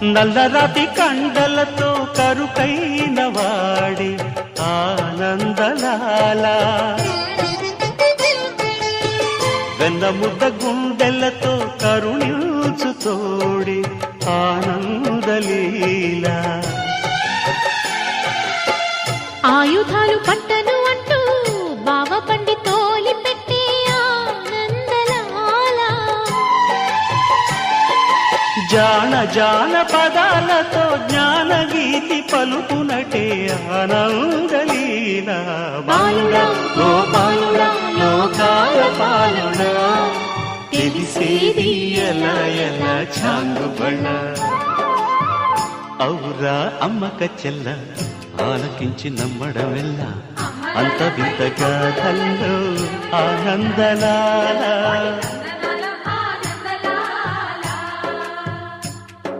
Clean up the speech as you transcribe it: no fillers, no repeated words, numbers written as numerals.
నల్లరాతి కండలతో కరుకైన వాడి ఆనందలాల వెన్నముద్ద గుండెలతో కరుణించు తోడి ఆనందలీల ఆయుధాలు పట్టను అంటూ బావ పండి తోలి పెట్టే ఆనందలాల జాన జాన పదాలతో జ్ఞానగీతి పలుకునటే ఆనందలీల బాలుడా గోపాలుడా లోకాల పాలుడా తెలిసేది ఎలా ఎలా చాంగుబళ్ళ ఔరా అమ్మక చెల్ల ఆలకించి నమ్మడమెల్ల అంత వింత గాథల్లో ఆనందలాల